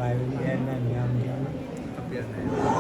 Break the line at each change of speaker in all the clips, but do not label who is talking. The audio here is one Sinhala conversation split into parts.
bài với em này mình làm tập biệt này.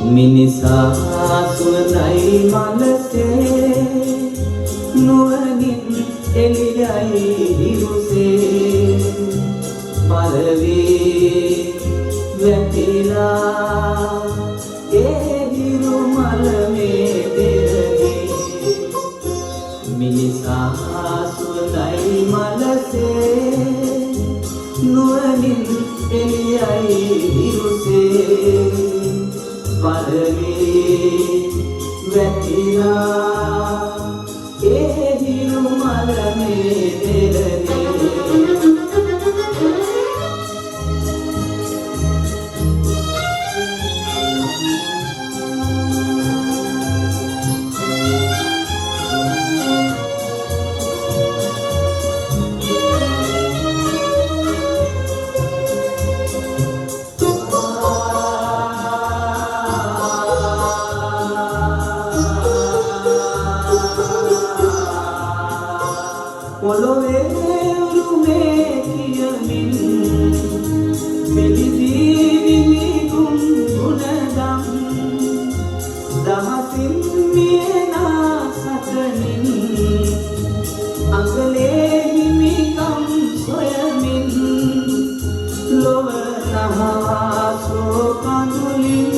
මිනිසා සුවඳයි මනසේ නුවණින් එළියයි හිරුසේ පරවේ වැටිලා ඒ හිරු මලමේ දෙරනේ මිනිසා සුවඳයි මනසේ නුවණින් එළියයි හිරුසේ පරවේ වැටිලා ඒ හිරු මලමේ දෙරනේ පොළොවේ උරුමේ කියමින් පිළිදී විනිගුම් ගුණදම් දහසින් මියනා සතනින් අගලේ හිමිකම් සොයමින් ලොව නහසෝ කඳුලින්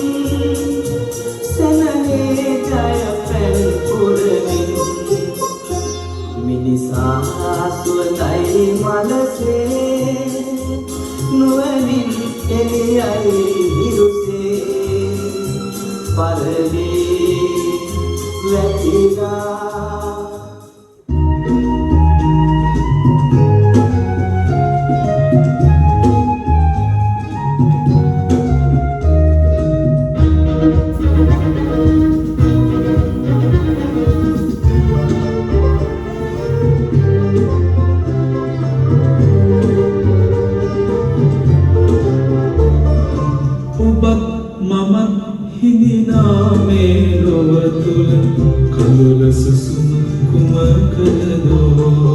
සෙනගේ ජය පැන් පුරමින් මිනිසා සුවඳයි මනසේ නුවණින් එළියයි හිරුසේ පරදී වැටිලා
මමත් හිඳිනා මේ ලොව තුළ කඳුල සුසුම කුමකදෝ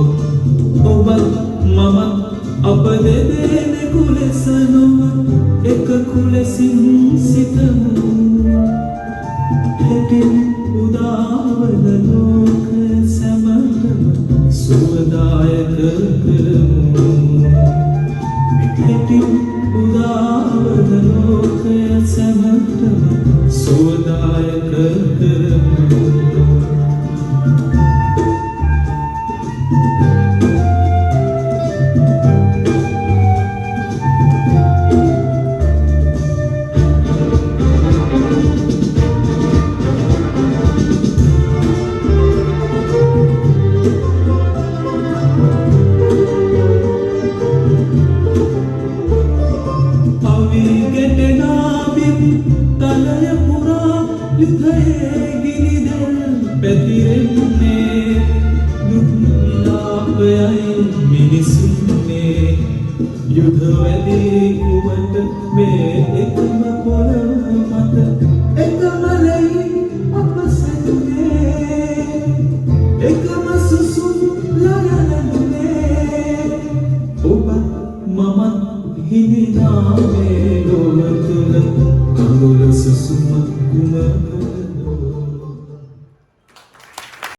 ඔබත් මමත් අප දෙදෙනෙකු ලෙස නොව එකකු ලෙසින් සිතමු හෙටින් උදාවන ලෝක සැමටම සුවදායක කරමු හෙටින් උදාවන ලෝකය සැමටම සුවදායක කරමු යුද්ධයේ ගිනිදෙල් පැතිරෙන්නේ දුක් විලාපයයි මිනිසුන්නේ යුධ වැදී